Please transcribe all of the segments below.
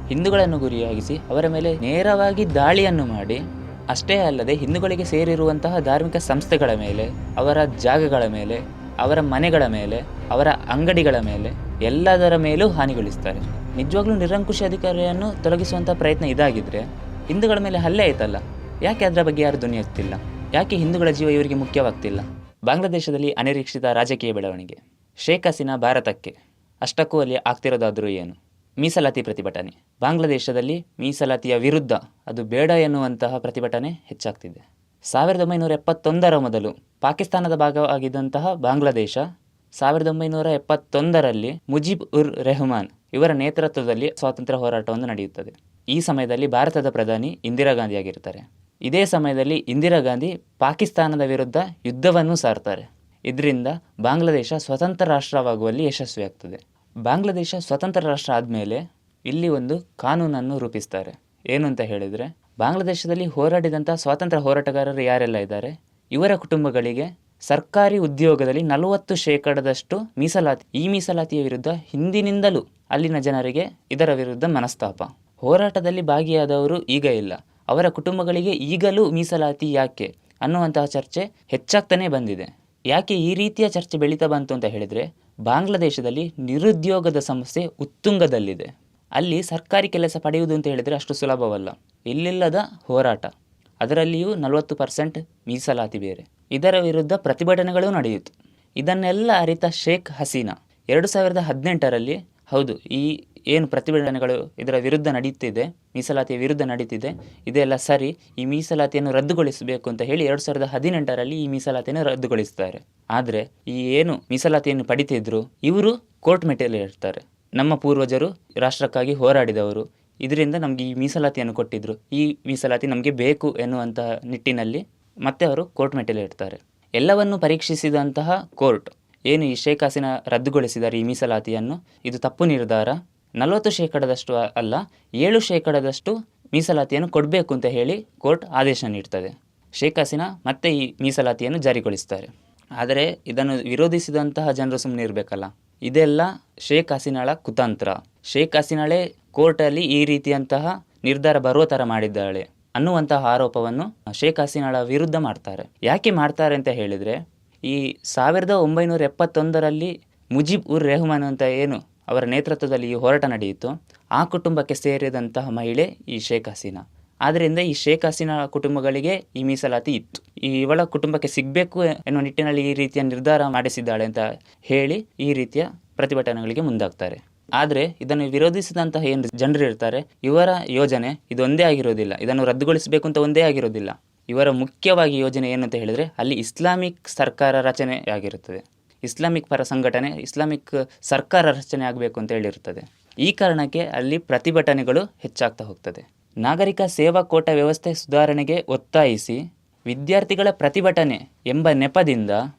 ಹಿಂದೂಗಳನ್ನು ಗುರಿಯಾಗಿಸಿ ಅವರ ಮೇಲೆ ನೇರವಾಗಿ ದಾಳಿಯನ್ನು ಮಾಡಿ, ಅಷ್ಟೇ ಅಲ್ಲದೆ ಹಿಂದೂಗಳಿಗೆ ಸೇರಿರುವಂತಹ ಧಾರ್ಮಿಕ ಸಂಸ್ಥೆಗಳ ಮೇಲೆ, ಅವರ ಜಾಗಗಳ ಮೇಲೆ, ಅವರ ಮನೆಗಳ ಮೇಲೆ, ಅವರ ಅಂಗಡಿಗಳ ಮೇಲೆ ಎಲ್ಲದರ ಮೇಲೂ ಹಾನಿಗೊಳಿಸ್ತಾರೆ. ನಿಜವಾಗ್ಲೂ ನಿರಂಕುಶ ಅಧಿಕಾರಿಯನ್ನು ತೊಲಗಿಸುವಂಥ ಪ್ರಯತ್ನ ಇದಾಗಿದ್ದರೆ ಹಿಂದೂಗಳ ಮೇಲೆ ಹಲ್ಲೆ ಆಯ್ತಲ್ಲ, ಯಾಕೆ ಅದರ ಬಗ್ಗೆ ಯಾರು ಧ್ವನಿ ಎತ್ತಿಲ್ಲ? ಯಾಕೆ ಹಿಂದೂಗಳ ಜೀವ ಇವರಿಗೆ ಮುಖ್ಯವಾಗ್ತಿಲ್ಲ? ಬಾಂಗ್ಲಾದೇಶದಲ್ಲಿ ಅನಿರೀಕ್ಷಿತ ರಾಜಕೀಯ ಬೆಳವಣಿಗೆ. ಶೇಖ್ ಹಸೀನಾ ಭಾರತಕ್ಕೆ, ಅಷ್ಟಕ್ಕೂ ಅಲ್ಲಿ ಆಗ್ತಿರೋದಾದರೂ ಏನು? ಮೀಸಲಾತಿ ಪ್ರತಿಭಟನೆ. ಬಾಂಗ್ಲಾದೇಶದಲ್ಲಿ ಮೀಸಲಾತಿಯ ವಿರುದ್ಧ, ಅದು ಬೇಡ ಎನ್ನುವಂತಹ ಪ್ರತಿಭಟನೆ ಹೆಚ್ಚಾಗ್ತಿದೆ. 1971ರ ಮೊದಲು ಪಾಕಿಸ್ತಾನದ ಭಾಗವಾಗಿದ್ದಂತಹ ಬಾಂಗ್ಲಾದೇಶ 1971ರಲ್ಲಿ ಮುಜಿಬ್ ಉರ್ ರೆಹಮಾನ್ ಇವರ ನೇತೃತ್ವದಲ್ಲಿ ಸ್ವಾತಂತ್ರ್ಯ ಹೋರಾಟವನ್ನು ನಡೆಯುತ್ತದೆ. ಈ ಸಮಯದಲ್ಲಿ ಭಾರತದ ಪ್ರಧಾನಿ ಇಂದಿರಾ ಗಾಂಧಿ ಆಗಿರ್ತಾರೆ. ಇದೇ ಸಮಯದಲ್ಲಿ ಇಂದಿರಾ ಗಾಂಧಿ ಪಾಕಿಸ್ತಾನದ ವಿರುದ್ಧ ಯುದ್ಧವನ್ನು ಸಾರ್ತಾರೆ. ಇದರಿಂದ ಬಾಂಗ್ಲಾದೇಶ ಸ್ವತಂತ್ರ ರಾಷ್ಟ್ರವಾಗುವಲ್ಲಿ ಯಶಸ್ವಿಯಾಗ್ತದೆ. ಬಾಂಗ್ಲಾದೇಶ ಸ್ವತಂತ್ರ ರಾಷ್ಟ್ರ ಆದಮೇಲೆ ಇಲ್ಲಿ ಒಂದು ಕಾನೂನನ್ನು ರೂಪಿಸ್ತಾರೆ. ಏನು ಅಂತ ಹೇಳಿದರೆ, ಬಾಂಗ್ಲಾದೇಶದಲ್ಲಿ ಹೋರಾಡಿದಂಥ ಸ್ವಾತಂತ್ರ್ಯ ಹೋರಾಟಗಾರರು ಯಾರೆಲ್ಲ ಇದ್ದಾರೆ, ಇವರ ಕುಟುಂಬಗಳಿಗೆ ಸರ್ಕಾರಿ ಉದ್ಯೋಗದಲ್ಲಿ 40% ಮೀಸಲಾತಿ. ಈ ಮೀಸಲಾತಿಯ ವಿರುದ್ಧ ಹಿಂದಿನಿಂದಲೂ ಅಲ್ಲಿನ ಜನರಿಗೆ ಇದರ ವಿರುದ್ಧ ಮನಸ್ತಾಪ. ಹೋರಾಟದಲ್ಲಿ ಭಾಗಿಯಾದವರು ಈಗ ಇಲ್ಲ, ಅವರ ಕುಟುಂಬಗಳಿಗೆ ಈಗಲೂ ಮೀಸಲಾತಿ ಯಾಕೆ ಅನ್ನುವಂತಹ ಚರ್ಚೆ ಹೆಚ್ಚಾಗ್ತಾನೆ ಬಂದಿದೆ. ಯಾಕೆ ಈ ರೀತಿಯ ಚರ್ಚೆ ಬೆಳೀತಾ ಬಂತು ಅಂತ ಹೇಳಿದರೆ, ಬಾಂಗ್ಲಾದೇಶದಲ್ಲಿ ನಿರುದ್ಯೋಗದ ಸಮಸ್ಯೆ ಉತ್ತುಂಗದಲ್ಲಿದೆ. ಅಲ್ಲಿ ಸರ್ಕಾರಿ ಕೆಲಸ ಪಡೆಯುವುದು ಅಂತ ಹೇಳಿದರೆ ಅಷ್ಟು ಸುಲಭವಲ್ಲ. ಇಲ್ಲಿಲ್ಲದ ಹೋರಾಟ, ಅದರಲ್ಲಿಯೂ 40% ಮೀಸಲಾತಿ ಬೇರೆ. ಇದರ ವಿರುದ್ಧ ಪ್ರತಿಭಟನೆಗಳು ನಡೆಯಿತು. ಇದನ್ನೆಲ್ಲ ಅರಿತ ಶೇಖ್ ಹಸೀನಾ 2018ರಲ್ಲಿ, ಹೌದು, ಈ ಏನು ಪ್ರತಿಭಟನೆಗಳು ಇದರ ವಿರುದ್ಧ ನಡೀತಿದೆ, ಮೀಸಲಾತಿಯ ವಿರುದ್ಧ ನಡೀತಿದೆ, ಇದೆಲ್ಲ ಸರಿ, ಈ ಮೀಸಲಾತಿಯನ್ನು ರದ್ದುಗೊಳಿಸಬೇಕು ಅಂತ ಹೇಳಿ 2018ರಲ್ಲಿ ಈ ಮೀಸಲಾತಿಯನ್ನು ರದ್ದುಗೊಳಿಸ್ತಾರೆ. ಆದರೆ ಈ ಏನು ಮೀಸಲಾತಿಯನ್ನು ಪಡಿತಿದ್ರು ಇವರು ಕೋರ್ಟ್ ಮೆಟ್ಟಿಲಲ್ಲಿ ಇರ್ತಾರೆ. ನಮ್ಮ ಪೂರ್ವಜರು ರಾಷ್ಟ್ರಕ್ಕಾಗಿ ಹೋರಾಡಿದವರು, ಇದರಿಂದ ನಮಗೆ ಈ ಮೀಸಲಾತಿಯನ್ನು ಕೊಟ್ಟಿದ್ರು, ಈ ಮೀಸಲಾತಿ ನಮಗೆ ಬೇಕು ಎನ್ನುವಂತಹ ನಿಟ್ಟಿನಲ್ಲಿ ಮತ್ತೆ ಅವರು ಕೋರ್ಟ್ ಮೆಟ್ಟಿಲಲ್ಲಿ ಇರ್ತಾರೆ. ಎಲ್ಲವನ್ನು ಪರೀಕ್ಷಿಸಿದಂತಹ ಕೋರ್ಟ್ ಏನು ಈ ಶೇಖ್ ಹಸೀನಾ ರದ್ದುಗೊಳಿಸಿದ್ದಾರೆ ಈ ಮೀಸಲಾತಿಯನ್ನು, ಇದು ತಪ್ಪು ನಿರ್ಧಾರ, 40% ಅಲ್ಲ 7% ಮೀಸಲಾತಿಯನ್ನು ಕೊಡಬೇಕು ಅಂತ ಹೇಳಿ ಕೋರ್ಟ್ ಆದೇಶ ನೀಡ್ತದೆ. ಶೇಖ್ ಹಸೀನಾ ಮತ್ತೆ ಈ ಮೀಸಲಾತಿಯನ್ನು ಜಾರಿಗೊಳಿಸ್ತಾರೆ. ಆದರೆ ಇದನ್ನು ವಿರೋಧಿಸಿದಂತಹ ಜನರು ಸುಮ್ಮನೆ ಇರಬೇಕಲ್ಲ. ಇದೆಲ್ಲ ಶೇಖ್ ಹಸೀನಾಳ ಕುತಂತ್ರ. ಶೇಖ್ ಹಸೀನಾಳೇ ಕೋರ್ಟಲ್ಲಿ ಈ ರೀತಿಯಂತಹ ನಿರ್ಧಾರ ಬರುವ ಥರ ಮಾಡಿದ್ದಾಳೆ ಅನ್ನುವಂತಹ ಆರೋಪವನ್ನು ಶೇಖ್ ಹಸೀನಾಳ ವಿರುದ್ಧ ಮಾಡ್ತಾರೆ. ಯಾಕೆ ಮಾಡ್ತಾರೆ ಅಂತ ಹೇಳಿದರೆ, ಈ 1971ರಲ್ಲಿ ಮುಜಿಬ್ ಉರ್ ರೆಹಮಾನ್ ಅಂತ ಏನು ಅವರ ನೇತೃತ್ವದಲ್ಲಿ ಈ ಹೋರಾಟ ನಡೆಯಿತು, ಆ ಕುಟುಂಬಕ್ಕೆ ಸೇರಿದಂತಹ ಮಹಿಳೆ ಈ ಶೇಖ್ ಹಸೀನಾ. ಆದ್ದರಿಂದ ಈ ಶೇಖ್ ಹಸೀನಾ ಕುಟುಂಬಗಳಿಗೆ ಈ ಮೀಸಲಾತಿ ಇತ್ತು, ಇವಳ ಕುಟುಂಬಕ್ಕೆ ಸಿಗಬೇಕು ಎನ್ನುವ ನಿಟ್ಟಿನಲ್ಲಿ ಈ ರೀತಿಯ ನಿರ್ಧಾರ ಮಾಡಿಸಿದ್ದಾಳೆ ಅಂತ ಹೇಳಿ ಈ ರೀತಿಯ ಪ್ರತಿಭಟನೆಗಳಿಗೆ ಮುಂದಾಗ್ತಾರೆ. ಆದರೆ ಇದನ್ನು ವಿರೋಧಿಸಿದಂತಹ ಏನು ಜನರು ಇರ್ತಾರೆ, ಇವರ ಯೋಜನೆ ಇದೊಂದೇ ಆಗಿರೋದಿಲ್ಲ, ಇದನ್ನು ರದ್ದುಗೊಳಿಸಬೇಕು ಅಂತ ಒಂದೇ ಆಗಿರೋದಿಲ್ಲ. ಇವರ ಮುಖ್ಯವಾಗಿ ಯೋಜನೆ ಏನು ಅಂತ ಹೇಳಿದರೆ, ಅಲ್ಲಿ ಇಸ್ಲಾಮಿಕ್ ಸರ್ಕಾರ ರಚನೆ ಆಗಿರುತ್ತದೆ, ಇಸ್ಲಾಮಿಕ್ ಪರ ಸಂಘಟನೆ, ಇಸ್ಲಾಮಿಕ್ ಸರ್ಕಾರ ರಚನೆ ಆಗಬೇಕು ಅಂತ ಹೇಳಿರುತ್ತದೆ. ಈ ಕಾರಣಕ್ಕೆ ಅಲ್ಲಿ ಪ್ರತಿಭಟನೆಗಳು ಹೆಚ್ಚಾಗ್ತಾ ಹೋಗ್ತದೆ. ನಾಗರಿಕ ಸೇವಾ ಕೋಟಾ ವ್ಯವಸ್ಥೆ ಸುಧಾರಣೆಗೆ ಒತ್ತಾಯಿಸಿ ವಿದ್ಯಾರ್ಥಿಗಳ ಪ್ರತಿಭಟನೆ ಎಂಬ ನೆಪದಿಂದ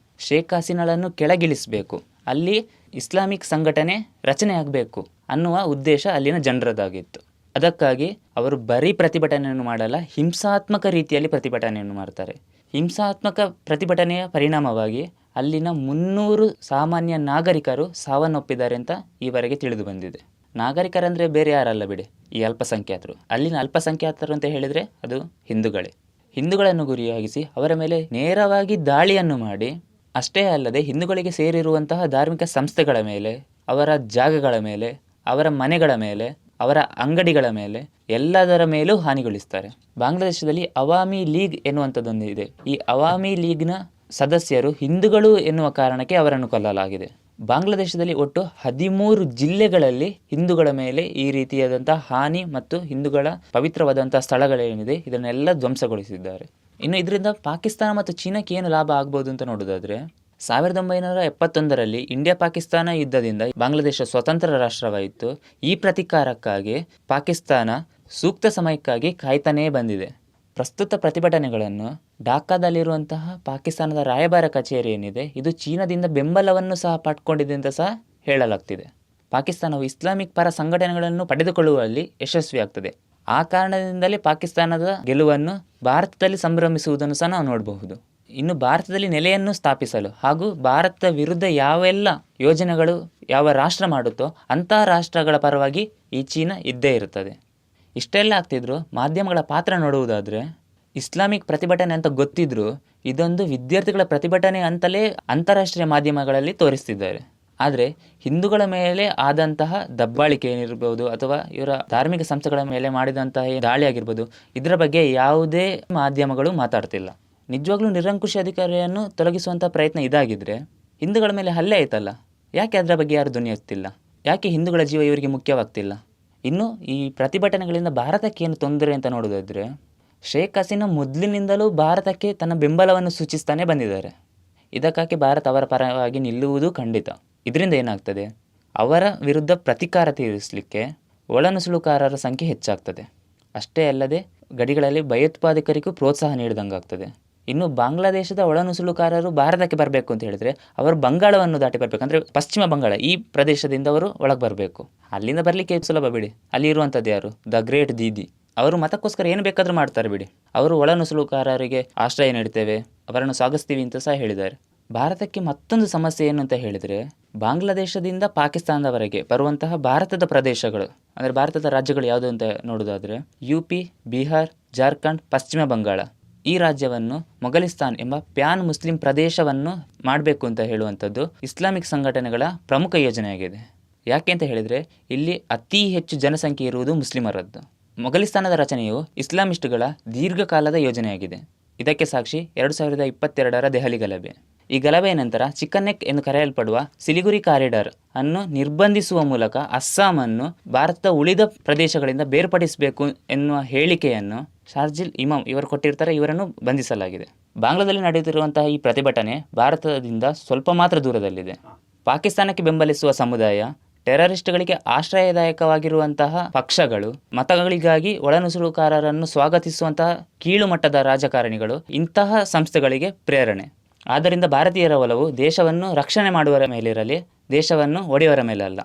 ಶೇಖ್ ಹಸೀನಾಳನ್ನು ಕೆಳಗಿಳಿಸಬೇಕು, ಅಲ್ಲಿ ಇಸ್ಲಾಮಿಕ್ ಸಂಘಟನೆ ರಚನೆ ಆಗಬೇಕು ಅನ್ನುವ ಉದ್ದೇಶ ಅಲ್ಲಿನ ಜನರದಾಗಿತ್ತು. ಅದಕ್ಕಾಗಿ ಅವರು ಬರೀ ಪ್ರತಿಭಟನೆಯನ್ನು ಮಾಡಲ್ಲ, ಹಿಂಸಾತ್ಮಕ ರೀತಿಯಲ್ಲಿ ಪ್ರತಿಭಟನೆಯನ್ನು ಮಾಡ್ತಾರೆ. ಹಿಂಸಾತ್ಮಕ ಪ್ರತಿಭಟನೆಯ ಪರಿಣಾಮವಾಗಿ ಅಲ್ಲಿನ 300 ಸಾಮಾನ್ಯ ನಾಗರಿಕರು ಸಾವನ್ನಪ್ಪಿದ್ದಾರೆ ಅಂತ ಈವರೆಗೆ ತಿಳಿದು ಬಂದಿದೆ. ನಾಗರಿಕರಂದರೆ ಬೇರೆ ಯಾರಲ್ಲ ಬಿಡಿ, ಈ ಅಲ್ಪಸಂಖ್ಯಾತರು. ಅಲ್ಲಿನ ಅಲ್ಪಸಂಖ್ಯಾತರು ಅಂತ ಹೇಳಿದರೆ ಅದು ಹಿಂದೂಗಳೇ. ಹಿಂದೂಗಳನ್ನು ಗುರಿಯಾಗಿಸಿ ಅವರ ಮೇಲೆ ನೇರವಾಗಿ ದಾಳಿಯನ್ನು ಮಾಡಿ, ಅಷ್ಟೇ ಅಲ್ಲದೆ ಹಿಂದೂಗಳಿಗೆ ಸೇರಿರುವಂತಹ ಧಾರ್ಮಿಕ ಸಂಸ್ಥೆಗಳ ಮೇಲೆ, ಅವರ ಜಾಗಗಳ ಮೇಲೆ, ಅವರ ಮನೆಗಳ ಮೇಲೆ, ಅವರ ಅಂಗಡಿಗಳ ಮೇಲೆ ಎಲ್ಲದರ ಮೇಲೂ ಹಾನಿಗೊಳಿಸ್ತಾರೆ. ಬಾಂಗ್ಲಾದೇಶದಲ್ಲಿ ಅವಾಮಿ ಲೀಗ್ ಎನ್ನುವಂಥದ್ದೊಂದು ಇದೆ. ಈ ಅವಾಮಿ ಲೀಗ್ನ ಸದಸ್ಯರು ಹಿಂದೂಗಳು ಎನ್ನುವ ಕಾರಣಕ್ಕೆ ಅವರನ್ನು ಕೊಲ್ಲಲಾಗಿದೆ. ಬಾಂಗ್ಲಾದೇಶದಲ್ಲಿ ಒಟ್ಟು 13 ಜಿಲ್ಲೆಗಳಲ್ಲಿ ಹಿಂದೂಗಳ ಮೇಲೆ ಈ ರೀತಿಯಾದಂಥ ಹಾನಿ ಮತ್ತು ಹಿಂದೂಗಳ ಪವಿತ್ರವಾದಂಥ ಸ್ಥಳಗಳೇನಿದೆ ಇದನ್ನೆಲ್ಲ ಧ್ವಂಸಗೊಳಿಸಿದ್ದಾರೆ. ಇನ್ನು ಇದರಿಂದ ಪಾಕಿಸ್ತಾನ ಮತ್ತು ಚೀನಾಕ್ಕೆ ಏನು ಲಾಭ ಆಗ್ಬೋದು ಅಂತ ನೋಡೋದಾದರೆ, 1971ರಲ್ಲಿ ಇಂಡಿಯಾ ಪಾಕಿಸ್ತಾನ ಯುದ್ಧದಿಂದ ಬಾಂಗ್ಲಾದೇಶ ಸ್ವತಂತ್ರ ರಾಷ್ಟ್ರವಾಯಿತು. ಈ ಪ್ರತೀಕಾರಕ್ಕಾಗಿ ಪಾಕಿಸ್ತಾನ ಸೂಕ್ತ ಸಮಯಕ್ಕಾಗಿ ಕಾಯ್ತಾನೇ ಬಂದಿದೆ. ಪ್ರಸ್ತುತ ಪ್ರತಿಭಟನೆಗಳನ್ನು ಢಾಕಾದಲ್ಲಿರುವಂತಹ ಪಾಕಿಸ್ತಾನದ ರಾಯಭಾರ ಕಚೇರಿ ಏನಿದೆ, ಇದು ಚೀನಾದಿಂದ ಬೆಂಬಲವನ್ನು ಸಹ ಪಡ್ಕೊಂಡಿದೆ ಅಂತ ಸಹ ಹೇಳಲಾಗ್ತಿದೆ. ಪಾಕಿಸ್ತಾನವು ಇಸ್ಲಾಮಿಕ್ ಪರ ಸಂಘಟನೆಗಳನ್ನು ಪಡೆದುಕೊಳ್ಳುವಲ್ಲಿ ಯಶಸ್ವಿಯಾಗ್ತದೆ. ಆ ಕಾರಣದಿಂದಲೇ ಪಾಕಿಸ್ತಾನದ ಗೆಲುವನ್ನು ಭಾರತದಲ್ಲಿ ಸಂಭ್ರಮಿಸುವುದನ್ನು ಸಹ ನಾವು ನೋಡಬಹುದು. ಇನ್ನು ಭಾರತದಲ್ಲಿ ನೆಲೆಯನ್ನು ಸ್ಥಾಪಿಸಲು ಹಾಗೂ ಭಾರತ ವಿರುದ್ಧ ಯಾವೆಲ್ಲ ಯೋಜನೆಗಳು ಯಾವ ರಾಷ್ಟ್ರ ಮಾಡುತ್ತೋ ಅಂಥ ರಾಷ್ಟ್ರಗಳ ಪರವಾಗಿ ಈ ಚೀನಾ ಇದ್ದೇ ಇರುತ್ತದೆ. ಇಷ್ಟೆಲ್ಲ ಆಗ್ತಿದ್ರು ಮಾಧ್ಯಮಗಳ ಪಾತ್ರ ನೋಡುವುದಾದರೆ ಇಸ್ಲಾಮಿಕ್ ಪ್ರತಿಭಟನೆ ಅಂತ ಗೊತ್ತಿದ್ರೂ ಇದೊಂದು ವಿದ್ಯಾರ್ಥಿಗಳ ಪ್ರತಿಭಟನೆ ಅಂತಲೇ ಅಂತಾರಾಷ್ಟ್ರೀಯ ಮಾಧ್ಯಮಗಳಲ್ಲಿ ತೋರಿಸ್ತಿದ್ದಾರೆ. ಆದರೆ ಹಿಂದೂಗಳ ಮೇಲೆ ಆದಂತಹ ದಬ್ಬಾಳಿಕೆ ಏನಿರ್ಬೋದು ಅಥವಾ ಇವರ ಧಾರ್ಮಿಕ ಸಂಸ್ಥೆಗಳ ಮೇಲೆ ಮಾಡಿದಂತಹ ದಾಳಿ ಆಗಿರ್ಬೋದು, ಇದರ ಬಗ್ಗೆ ಯಾವುದೇ ಮಾಧ್ಯಮಗಳು ಮಾತಾಡ್ತಿಲ್ಲ. ನಿಜವಾಗ್ಲೂ ನಿರಂಕುಶ ಅಧಿಕಾರಿಯನ್ನು ತೊಲಗಿಸುವಂಥ ಪ್ರಯತ್ನ ಇದಾಗಿದ್ದರೆ ಹಿಂದೂಗಳ ಮೇಲೆ ಹಲ್ಲೆ ಆಯ್ತಲ್ಲ, ಯಾಕೆ ಅದರ ಬಗ್ಗೆ ಯಾರು ಧ್ವನಿ ಎತ್ತಿಲ್ಲ? ಯಾಕೆ ಹಿಂದೂಗಳ ಜೀವ ಇವರಿಗೆ ಮುಖ್ಯವಾಗ್ತಿಲ್ಲ? ಇನ್ನು ಈ ಪ್ರತಿಭಟನೆಗಳಿಂದ ಭಾರತಕ್ಕೇನು ತೊಂದರೆ ಅಂತ ನೋಡೋದಾದರೆ, ಶೇಖ್ ಹಸೀನಾ ಮೊದಲಿನಿಂದಲೂ ಭಾರತಕ್ಕೆ ತನ್ನ ಬೆಂಬಲವನ್ನು ಸೂಚಿಸ್ತಾನೆ ಬಂದಿದ್ದಾರೆ. ಇದಕ್ಕಾಗಿ ಭಾರತ ಅವರ ಪರವಾಗಿ ನಿಲ್ಲುವುದು ಖಂಡಿತ. ಇದರಿಂದ ಏನಾಗ್ತದೆ, ಅವರ ವಿರುದ್ಧ ಪ್ರತೀಕಾರ ತೀರಿಸಲಿಕ್ಕೆ ಒಳನುಸುಳುಕಾರರ ಸಂಖ್ಯೆ ಹೆಚ್ಚಾಗ್ತದೆ. ಅಷ್ಟೇ ಅಲ್ಲದೆ ಗಡಿಗಳಲ್ಲಿ ಭಯೋತ್ಪಾದಕರಿಗೂ ಪ್ರೋತ್ಸಾಹ ನೀಡಿದಂಗಾಗ್ತದೆ. ಇನ್ನು ಬಾಂಗ್ಲಾದೇಶದ ಒಳನುಸುಳುಕಾರರು ಭಾರತಕ್ಕೆ ಬರಬೇಕು ಅಂತ ಹೇಳಿದರೆ ಅವರು ಬಂಗಾಳವನ್ನು ದಾಟಿ ಬರಬೇಕು. ಅಂದರೆ ಪಶ್ಚಿಮ ಬಂಗಾಳ ಈ ಪ್ರದೇಶದಿಂದ ಅವರು ಒಳಗೆ ಬರಬೇಕು. ಅಲ್ಲಿಂದ ಬರಲಿಕ್ಕೆ ಸುಲಭ ಬಿಡಿ. ಅಲ್ಲಿ ಇರುವಂಥದ್ದು ಯಾರು? The great Didi. ಅವರು ಮತಕ್ಕೋಸ್ಕರ ಏನು ಬೇಕಾದರೂ ಮಾಡ್ತಾರೆ ಬಿಡಿ. ಅವರು ಒಳನುಸುಳುಕಾರರಿಗೆ ಆಶ್ರಯ ನೀಡ್ತೇವೆ, ಅವರನ್ನು ಸ್ವಾಗತಿಸ್ತೀವಿ ಅಂತ ಸಹ ಹೇಳಿದ್ದಾರೆ. ಭಾರತಕ್ಕೆ ಮತ್ತೊಂದು ಸಮಸ್ಯೆ ಏನು ಅಂತ ಹೇಳಿದರೆ, ಬಾಂಗ್ಲಾದೇಶದಿಂದ ಪಾಕಿಸ್ತಾನದವರೆಗೆ ಬರುವಂತಹ ಭಾರತದ ಪ್ರದೇಶಗಳು, ಅಂದರೆ ಭಾರತದ ರಾಜ್ಯಗಳು ಯಾವುದು ಅಂತ ನೋಡೋದಾದರೆ UP, ಬಿಹಾರ್, ಜಾರ್ಖಂಡ್, ಪಶ್ಚಿಮ ಬಂಗಾಳ, ಈ ರಾಜ್ಯವನ್ನು ಮೊಘಲಿಸ್ತಾನ್ ಎಂಬ ಪ್ಯಾನ್ ಮುಸ್ಲಿಂ ಪ್ರದೇಶವನ್ನು ಮಾಡಬೇಕು ಅಂತ ಹೇಳುವಂಥದ್ದು ಇಸ್ಲಾಮಿಕ್ ಸಂಘಟನೆಗಳ ಪ್ರಮುಖ ಯೋಜನೆಯಾಗಿದೆ. ಯಾಕೆ ಅಂತ ಹೇಳಿದರೆ ಇಲ್ಲಿ ಅತಿ ಹೆಚ್ಚು ಜನಸಂಖ್ಯೆ ಇರುವುದು ಮುಸ್ಲಿಮರದ್ದು. ಮೊಘಲಿಸ್ತಾನದ ರಚನೆಯು ಇಸ್ಲಾಮಿಸ್ಟ್ಗಳ ದೀರ್ಘಕಾಲದ ಯೋಜನೆಯಾಗಿದೆ. ಇದಕ್ಕೆ ಸಾಕ್ಷಿ 2022ರ ದೆಹಲಿ ಗಲಭೆ. ಈ ಗಲಭೆಯ ನಂತರ ಚಿಕನ್ ನೆಕ್ ಎಂದು ಕರೆಯಲ್ಪಡುವ ಸಿಲಿಗುರಿ ಕಾರಿಡಾರ್ ಅನ್ನು ನಿರ್ಬಂಧಿಸುವ ಮೂಲಕ ಅಸ್ಸಾಮನ್ನು ಭಾರತದ ಉಳಿದ ಪ್ರದೇಶಗಳಿಂದ ಬೇರ್ಪಡಿಸಬೇಕು ಎನ್ನುವ ಹೇಳಿಕೆಯನ್ನು ಶಾರ್ಜಿಲ್ ಇಮಾಮ್ ಇವರು ಕೊಟ್ಟಿರ್ತಾರೆ. ಇವರನ್ನು ಬಂಧಿಸಲಾಗಿದೆ. ಬಾಂಗ್ಲಾದಲ್ಲಿ ನಡೆಯುತ್ತಿರುವಂತಹ ಈ ಪ್ರತಿಭಟನೆ ಭಾರತದಿಂದ ಸ್ವಲ್ಪ ಮಾತ್ರ ದೂರದಲ್ಲಿದೆ. ಪಾಕಿಸ್ತಾನಕ್ಕೆ ಬೆಂಬಲಿಸುವ ಸಮುದಾಯ, ಟೆರರಿಸ್ಟ್ಗಳಿಗೆ ಆಶ್ರಯದಾಯಕವಾಗಿರುವಂತಹ ಪಕ್ಷಗಳು, ಮತಗಳಿಗಾಗಿ ಒಳನುಸುಳುಕಾರರನ್ನು ಸ್ವಾಗತಿಸುವಂತಹ ಕೀಳು ಮಟ್ಟದ ರಾಜಕಾರಣಿಗಳು, ಇಂತಹ ಸಂಸ್ಥೆಗಳಿಗೆ ಪ್ರೇರಣೆ. ಆದ್ದರಿಂದ ಭಾರತೀಯರ ಒಲವು ದೇಶವನ್ನು ರಕ್ಷಣೆ ಮಾಡುವವರ ಮೇಲಿರಲಿ, ದೇಶವನ್ನು ಒಡೆಯುವವರ ಮೇಲಲ್ಲ.